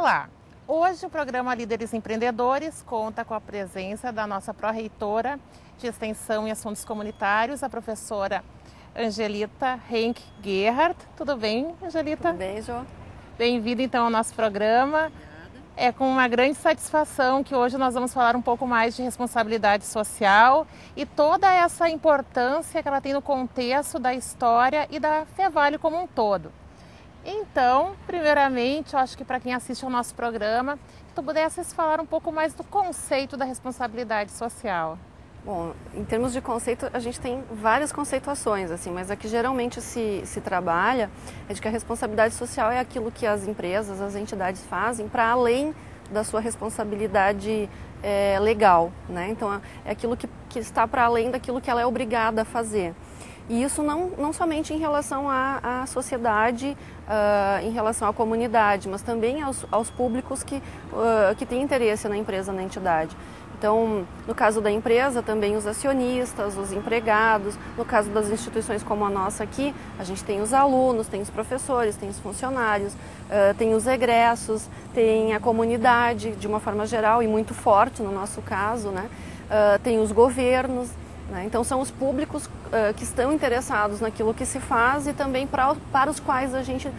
Olá! Hoje o programa Líderes Empreendedores conta com a presença da nossa pró-reitora de Extensão e Assuntos Comunitários, a professora Angelita Henk Gerhardt. Tudo bem, Angelita? Tudo bem, Jô? Bem-vinda então ao nosso programa. É com uma grande satisfação que hoje nós vamos falar um pouco mais de responsabilidade social e toda essa importância que ela tem no contexto da história e da Fevale como um todo. Então, primeiramente, eu acho que para quem assiste ao nosso programa, que tu pudesses falar um pouco mais do conceito da responsabilidade social. Bom, em termos de conceito, a gente tem várias conceituações, assim, mas a que geralmente se trabalha é de que a responsabilidade social é aquilo que as empresas, as entidades fazem para além da sua responsabilidade legal, né? Então, é aquilo que está para além daquilo que ela é obrigada a fazer. E isso não somente em relação à sociedade, em relação à comunidade, mas também aos públicos que têm interesse na empresa, na entidade. Então, no caso da empresa, também os acionistas, os empregados. No caso das instituições como a nossa aqui, a gente tem os alunos, tem os professores, tem os funcionários, tem os egressos, tem a comunidade de uma forma geral e muito forte no nosso caso, né? Tem os governos. Então, são os públicos que estão interessados naquilo que se faz e também para os quais a gente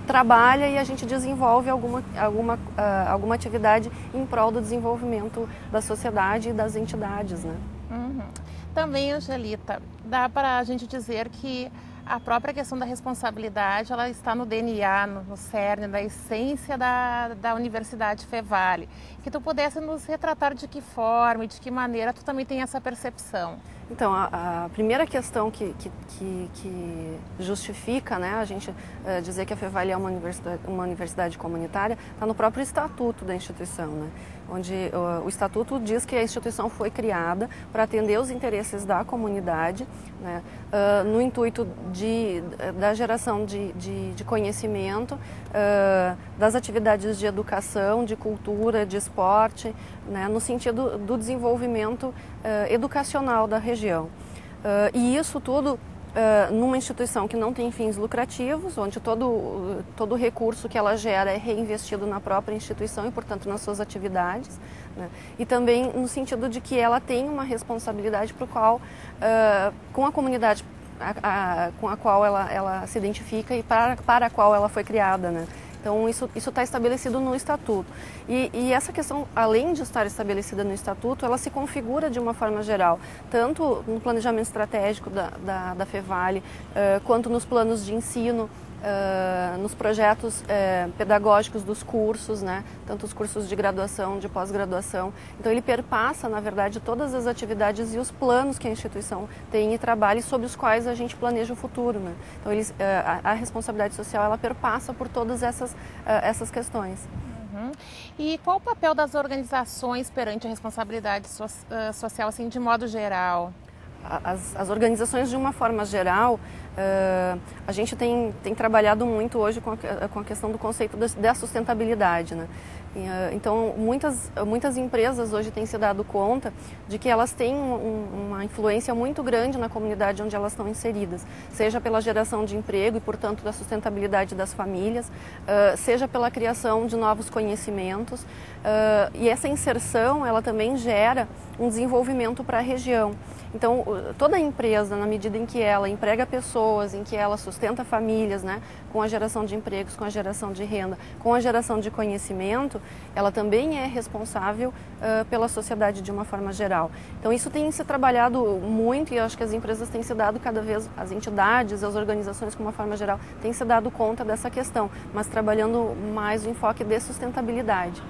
trabalha e a gente desenvolve alguma atividade em prol do desenvolvimento da sociedade e das entidades, né? Uhum. Também, Angelita, dá para a gente dizer que a própria questão da responsabilidade, ela está no DNA, no cerne, na essência da Universidade Fevale. Que tu pudesse nos retratar de que forma e de que maneira tu também tem essa percepção. Então, a primeira questão que justifica, né, a gente dizer que a Fevale é uma universidade comunitária está no próprio estatuto da instituição, né, onde o estatuto diz que a instituição foi criada para atender os interesses da comunidade, né, no intuito da geração de conhecimento, das atividades de educação, de cultura, de esporte, né, no sentido do desenvolvimento educacional da região. E isso tudo numa instituição que não tem fins lucrativos, onde todo o recurso que ela gera é reinvestido na própria instituição e, portanto, nas suas atividades, né? E também no sentido de que ela tem uma responsabilidade com a comunidade com a qual ela se identifica e para a qual ela foi criada, né? Então, isso está estabelecido no Estatuto. E essa questão, além de estar estabelecida no Estatuto, ela se configura de uma forma geral, tanto no planejamento estratégico da Fevale, quanto nos planos de ensino, nos projetos pedagógicos dos cursos, né? Tanto os cursos de graduação, de pós-graduação. Então, ele perpassa, na verdade, todas as atividades e os planos que a instituição tem e trabalha e sobre os quais a gente planeja o futuro, né? Então, a responsabilidade social, ela perpassa por todas essas questões. Uhum. E qual o papel das organizações perante a responsabilidade social, assim, de modo geral? As organizações, de uma forma geral, a gente tem trabalhado muito hoje com a questão do conceito da sustentabilidade, né? Então, muitas empresas hoje têm se dado conta de que elas têm uma influência muito grande na comunidade onde elas estão inseridas, seja pela geração de emprego e, portanto, da sustentabilidade das famílias, seja pela criação de novos conhecimentos, e essa inserção, ela também gera um desenvolvimento para a região. Então, toda empresa, na medida em que ela emprega pessoas, em que ela sustenta famílias, né, com a geração de empregos, com a geração de renda, com a geração de conhecimento, ela também é responsável pela sociedade de uma forma geral. Então, isso tem se trabalhado muito e eu acho que as empresas têm se dado cada vez, as entidades, as organizações, de uma forma geral, têm se dado conta dessa questão, mas trabalhando mais o enfoque de sustentabilidade.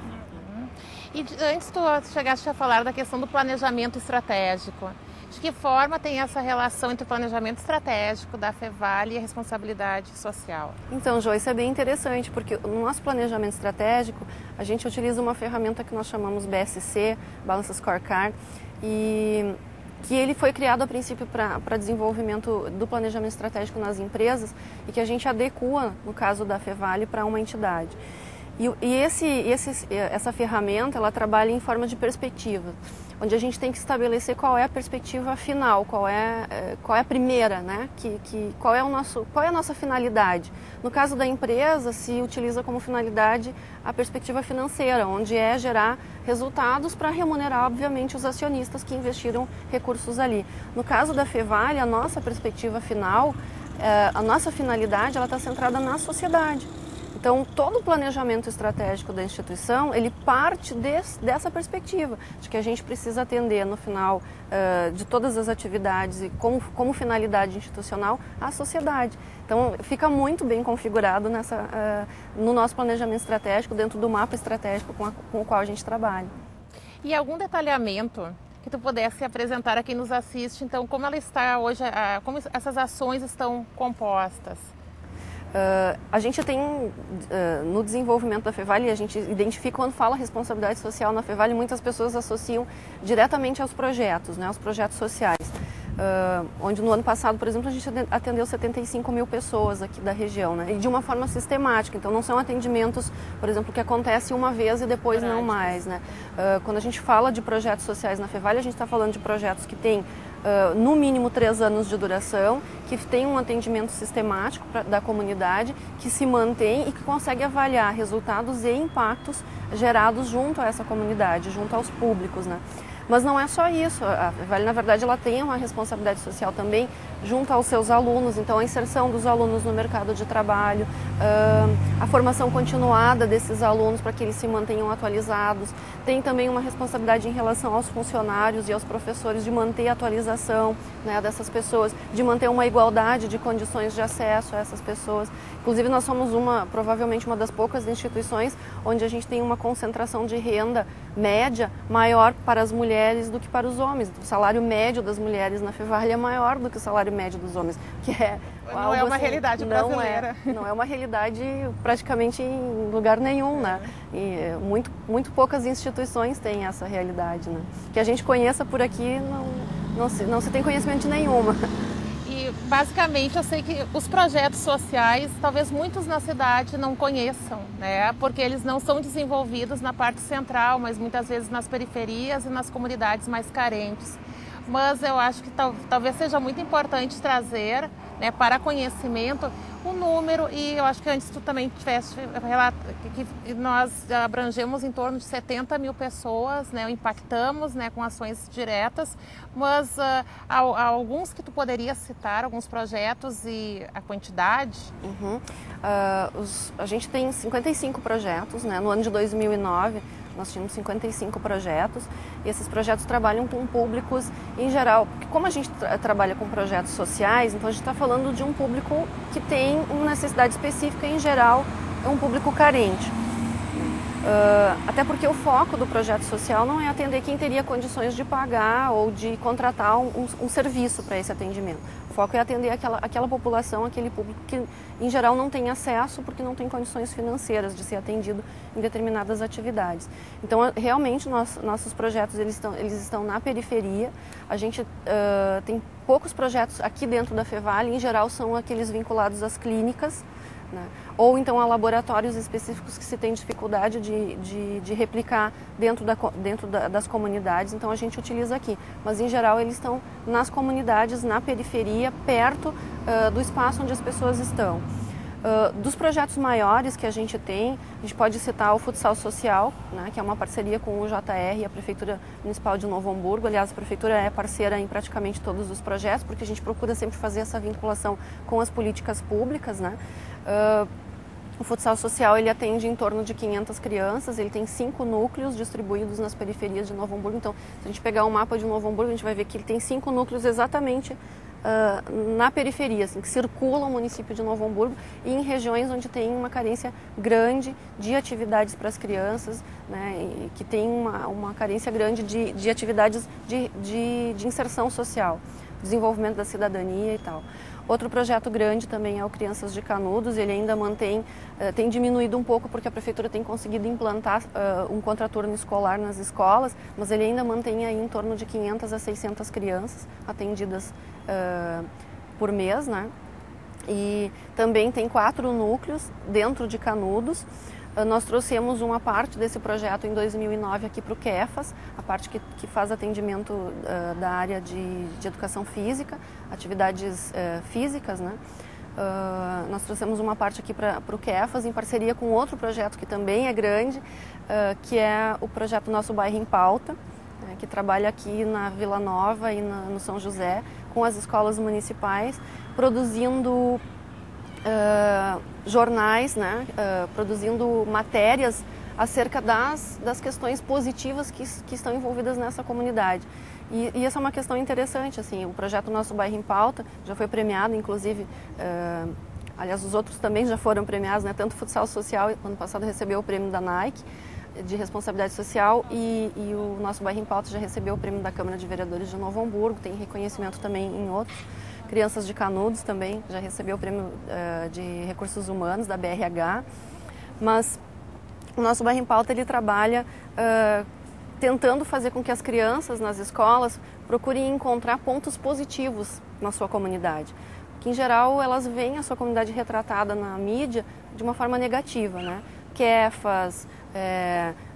E antes tu chegaste a falar da questão do planejamento estratégico. De que forma tem essa relação entre o planejamento estratégico da Fevale e a responsabilidade social? Então, Jô, isso é bem interessante, porque no nosso planejamento estratégico, a gente utiliza uma ferramenta que nós chamamos BSC, Balance Scorecard, e que ele foi criado a princípio para desenvolvimento do planejamento estratégico nas empresas e que a gente adequa, no caso da Fevale, para uma entidade. E essa ferramenta, ela trabalha em forma de perspectiva. onde a gente tem que estabelecer qual é a perspectiva final, qual é a primeira, né? Qual é a nossa finalidade. No caso da empresa, se utiliza como finalidade a perspectiva financeira, onde é gerar resultados para remunerar, obviamente, os acionistas que investiram recursos ali. No caso da Fevale, a nossa perspectiva final, a nossa finalidade, ela está centrada na sociedade. Então, todo o planejamento estratégico da instituição, ele parte dessa perspectiva, de que a gente precisa atender no final de todas as atividades e como finalidade institucional a sociedade. Então, fica muito bem configurado no nosso planejamento estratégico, dentro do mapa estratégico com o qual a gente trabalha. E algum detalhamento que tu pudesse apresentar a quem nos assiste, então, como ela está hoje, como essas ações estão compostas? A gente tem, no desenvolvimento da Fevale, a gente identifica quando fala responsabilidade social na Fevale, muitas pessoas associam diretamente aos projetos, né, aos projetos sociais. Onde no ano passado, por exemplo, a gente atendeu 75 mil pessoas aqui da região, né, e de uma forma sistemática. Então, não são atendimentos, por exemplo, que acontecem uma vez e depois não mais, né. Quando a gente fala de projetos sociais na Fevale, a gente está falando de projetos que têm no mínimo 3 anos de duração, que tem um atendimento sistemático da comunidade, que se mantém e que consegue avaliar resultados e impactos gerados junto a essa comunidade, junto aos públicos, né? Mas não é só isso, a Fevale, na verdade, ela tem uma responsabilidade social também junto aos seus alunos, então a inserção dos alunos no mercado de trabalho, a formação continuada desses alunos para que eles se mantenham atualizados, tem também uma responsabilidade em relação aos funcionários e aos professores de manter a atualização, né, dessas pessoas, de manter uma igualdade de condições de acesso a essas pessoas. Inclusive, nós somos provavelmente uma das poucas instituições onde a gente tem uma concentração de renda média maior para as mulheres do que para os homens. O salário médio das mulheres na Fevale é maior do que o salário médio dos homens, que é não é uma realidade brasileira. Não é uma realidade praticamente em lugar nenhum, né? E muito poucas instituições têm essa realidade, né? Que a gente conheça por aqui, não se tem conhecimento de nenhuma. E basicamente eu sei que os projetos sociais, talvez muitos na cidade não conheçam, né? Porque eles não são desenvolvidos na parte central, mas muitas vezes nas periferias e nas comunidades mais carentes. Mas eu acho que talvez seja muito importante trazer, né, para conhecimento o número, e eu acho que antes tu também tiveste relato que nós abrangemos em torno de 70 mil pessoas, né, impactamos, né, com ações diretas, mas há alguns que tu poderia citar, alguns projetos e a quantidade? A gente tem 55 projetos, né, no ano de 2009, nós tínhamos 55 projetos e esses projetos trabalham com públicos em geral. Porque como a gente trabalha com projetos sociais, então a gente está falando de um público que tem uma necessidade específica, em geral é um público carente. Até porque o foco do projeto social não é atender quem teria condições de pagar ou de contratar um serviço para esse atendimento. O foco é atender aquela população, aquele público que em geral não tem acesso porque não tem condições financeiras de ser atendido em determinadas atividades. Então, realmente, nossos projetos eles estão na periferia. A gente tem poucos projetos aqui dentro da Fevale, em geral são aqueles vinculados às clínicas, né? Ou então a laboratórios específicos que se tem dificuldade de replicar dentro das comunidades, então a gente utiliza aqui. Mas em geral eles estão nas comunidades, na periferia, perto do espaço onde as pessoas estão. Dos projetos maiores que a gente pode citar o Futsal Social, né, que é uma parceria com o JR e a Prefeitura Municipal de Novo Hamburgo. Aliás, a Prefeitura é parceira em praticamente todos os projetos, porque a gente procura sempre fazer essa vinculação com as políticas públicas, né? O Futsal Social ele atende em torno de 500 crianças, ele tem 5 núcleos distribuídos nas periferias de Novo Hamburgo. Então, se a gente pegar o mapa de Novo Hamburgo, a gente vai ver que ele tem 5 núcleos exatamente na periferia, assim, que circulam o município de Novo Hamburgo e em regiões onde tem uma carência grande de atividades para as crianças, né, e que tem uma carência grande de atividades de inserção social, desenvolvimento da cidadania e tal. Outro projeto grande também é o Crianças de Canudos, ele ainda tem diminuído um pouco porque a Prefeitura tem conseguido implantar um contraturno escolar nas escolas, mas ele ainda mantém aí em torno de 500 a 600 crianças atendidas por mês, né? E também tem 4 núcleos dentro de Canudos, Nós trouxemos uma parte desse projeto em 2009 aqui para o Kefas, a parte que faz atendimento da área de educação física, atividades físicas, né? Nós trouxemos uma parte aqui para o Kefas em parceria com outro projeto que também é grande, que é o projeto Nosso Bairro em Pauta, que trabalha aqui na Vila Nova e no São José, com as escolas municipais, produzindo jornais, né, produzindo matérias acerca das questões positivas que estão envolvidas nessa comunidade. E essa é uma questão interessante, assim, o projeto Nosso Bairro em Pauta já foi premiado, inclusive, aliás, os outros também já foram premiados, né, tanto o Futsal Social, ano passado recebeu o prêmio da Nike, de responsabilidade social, e o Nosso Bairro em Pauta já recebeu o prêmio da Câmara de Vereadores de Novo Hamburgo, tem reconhecimento também em outros. Crianças de Canudos também já recebeu o prêmio de Recursos Humanos da BRH, mas o Nosso Bairro em Pauta ele trabalha tentando fazer com que as crianças nas escolas procurem encontrar pontos positivos na sua comunidade, que em geral elas veem a sua comunidade retratada na mídia de uma forma negativa, né? Kefas,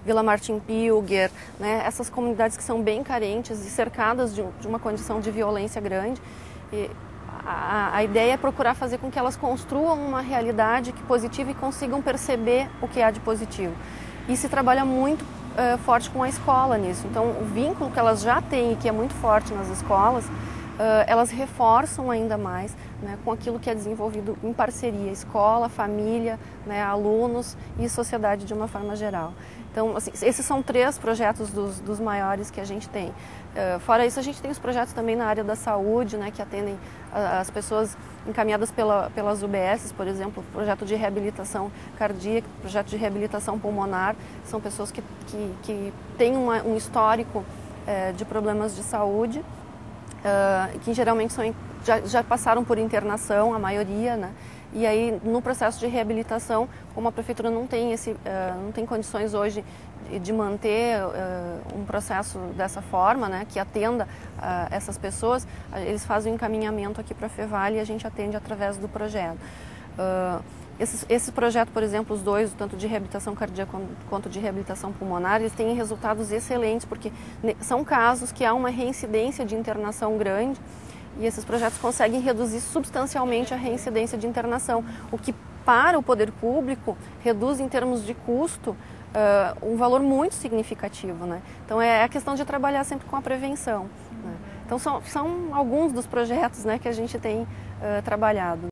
Vila Martim Pilger, né? Essas comunidades que são bem carentes e cercadas de uma condição de violência grande. E a ideia é procurar fazer com que elas construam uma realidade positiva e consigam perceber o que há de positivo. E se trabalha muito forte com a escola nisso. Então, o vínculo que elas já têm e que é muito forte nas escolas, elas reforçam ainda mais, né, com aquilo que é desenvolvido em parceria, escola, família, né, alunos e sociedade de uma forma geral. Então, assim, esses são 3 projetos dos maiores que a gente tem. Fora isso, a gente tem os projetos também na área da saúde, né, que atendem as pessoas encaminhadas pelas UBSs, por exemplo, projeto de reabilitação cardíaca, projeto de reabilitação pulmonar, são pessoas que têm um histórico de problemas de saúde, que geralmente já passaram por internação, a maioria, né? E aí no processo de reabilitação, como a prefeitura não tem condições hoje de manter um processo dessa forma, né, que atenda essas pessoas, eles fazem o encaminhamento aqui para a Fevale e a gente atende através do projeto. Esse projeto, por exemplo, os dois, tanto de reabilitação cardíaca quanto de reabilitação pulmonar, eles têm resultados excelentes, porque são casos que há uma reincidência de internação grande e esses projetos conseguem reduzir substancialmente a reincidência de internação, o que para o poder público reduz em termos de custo um valor muito significativo, né? Então é a questão de trabalhar sempre com a prevenção, né? Então são alguns dos projetos, né, que a gente tem trabalhado.